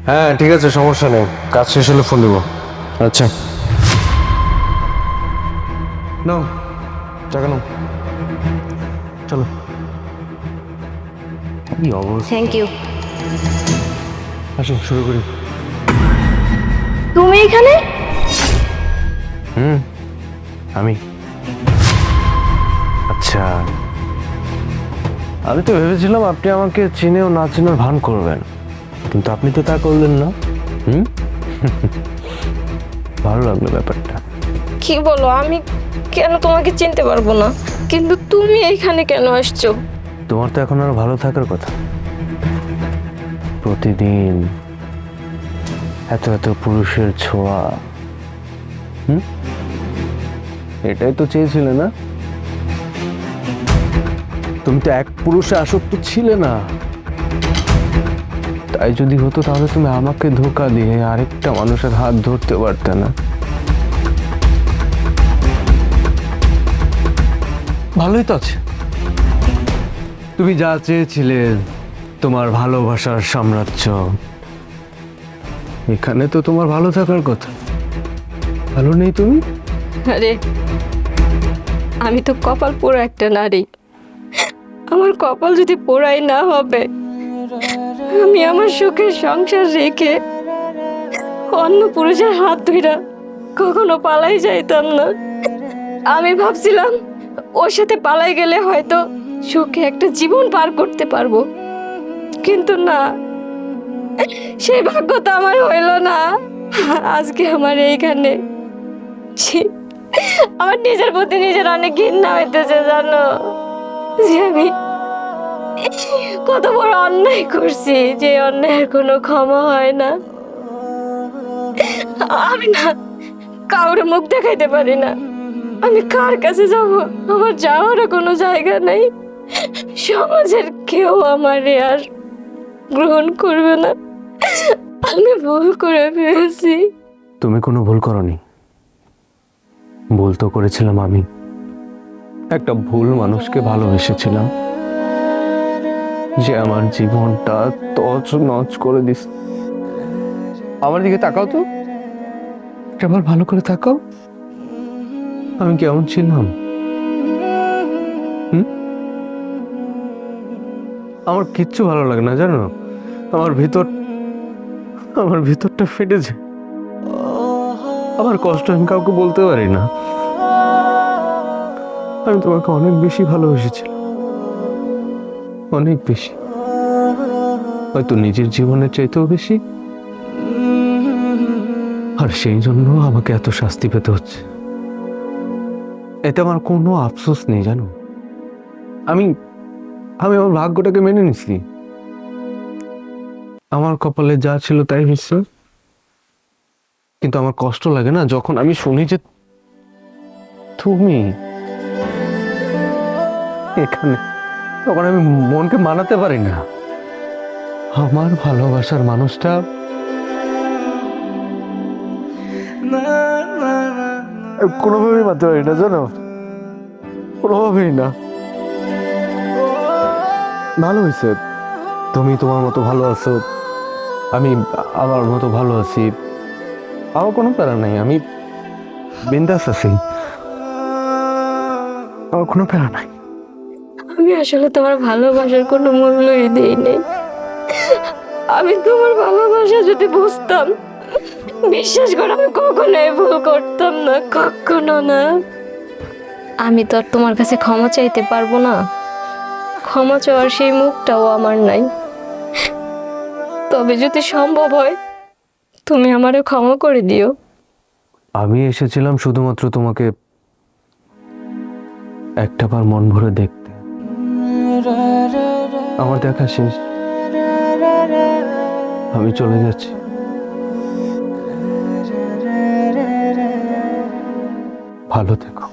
হ্যাঁ ঠিক আছে, সমস্যা নেই, কাজ শেষ হলে ফোন দেবো। আচ্ছা নাও টাকা নাও, চলো। কি অবস্থা, থ্যাংক ইউ। আসো শুরু করি। তুমি এখানে? আমি আচ্ছা, আমি তো ভেবেছিলাম আপনি আমাকে চিনেও না চিনার ভান করবেন, কিন্তু আপনি তো তা করলেন না। হুম ভালো লাগলো ব্যাপারটা। কি বলো, আমি কেন তোমাকে চিনতে পারবো না? কিন্তু তুমি এখানে কেন আসছো? তোমার তো এখন আরো ভালো থাকার কথা। প্রতিদিন এত এত পুরুষের ছোঁয়া, এটাই তো চেয়েছিলে না? তুমি তো এক পুরুষে আসক্ত ছিলে না, তাই যদি হতো তাহলে তুমি আমাকে ধোঁকা দিয়ে আরেকটা মানুষের হাত ধরতে পারতে না। ভালোই তো আছে, তুমি যা চেয়েছিলে, তোমার ভালোবাসার সাম্রাজ্য, এখানে তো তোমার ভালো থাকার কথা। ভালো নেই তুমি? আরে আমি তো কপাল পোড়া একটা নারী। আমার কপাল যদি পোড়াই না হবে, আমি আমার সুখের সংসার রেখে অন্য পুরুষের হাত ধইরা কখনো পালাই যাইতাম না। আমি ভাবছিলাম ওর সাথে পালাই গেলে হয়তো সুখে একটা জীবন পার করতে পারবো, কিন্তু না, সেই ভাগ্য তো আমার হইল না। আজকে আমার এইখানে ছি, আমার নিজের প্রতি নিজের অনেক ঘৃণা হইতেছে, জানো যে আমি কত বড় অন্যায় করছি, যে অন্যায়ের কোনো ক্ষমা হয় না। আমি না কাউরে মুখ দেখাইতে পারি না, আমি কার কাছে যাব? আমার যাওয়ারও কোনো জায়গা নেই। সমাজের কেউ আমারে আর গ্রহণ করবে না। আমি ভুল করে ফেলেছি। তুমি কোনো ভুল করনি, ভুল তো করেছিলাম আমি। একটা ভুল মানুষকে ভালোবেসেছিলাম, যে আমার জীবনটা তছ নছ করে দিস। আমার দিকে তাকাও তো, একবার ভালো করে তাকাও, আমি কেমন ছিলাম? আমার কিচ্ছু ভালো লাগে না জানো, আমার ভিতর, আমার ভিতরটা ফেটেছে। আমার কষ্ট আমি কাউকে বলতে পারি না। আমি তোমাকে অনেক বেশি ভালোবেসেছিলাম, অনেক বেশি, হয়তো নিজের জীবনের চাইতেও বেশি। আর সেই জন্য আমাকে এত শাস্তি পেতে হচ্ছে। এতে আমার কোনো আফসোস নেই জানো। আমি আমি আমার ভাগ্যটাকে মেনে নিছি, আমার কপালে যা ছিল তাই হচ্ছে। কিন্তু আমার কষ্ট লাগে না যখন আমি শুনি যে তুমি এখানে, তখন আমি মনকে মানাতে পারি না। আমার ভালোবাসার মানুষটা কোনোভাবেই মানতে পারি না জানো, কোনোভাবেই না। ভালো হয়েছে, তুমি তোমার মতো ভালো আছো, আমি আমার মতো ভালো আছি, আমার কোনো প্যারা নাই, আমি বিন্দাস আছি, আমার কোনো প্যারা নাই। আমি আসলে তোমার ভালোবাসার কোনো মূল্যই দেই নাই। আমি তোমার ভালোবাসা যদি বুঝতাম, বিশ্বাস করো আমি কখনোই ভুল করতাম না, কখনো না। আমি তো আর তোমার কাছে ক্ষমা চাইতে পারবো না, ক্ষমা চাওয়ার সেই মুখটাও আমার নাই। তবে যদি সম্ভব হয়, তুমি আমারে ক্ষমা করে দিও। আমি এসেছিলাম শুধুমাত্র তোমাকে একটাবার মন ভরে দেখতে। আমার দেখা শেষ, আমি চলে যাচ্ছি। ভালো থেকো।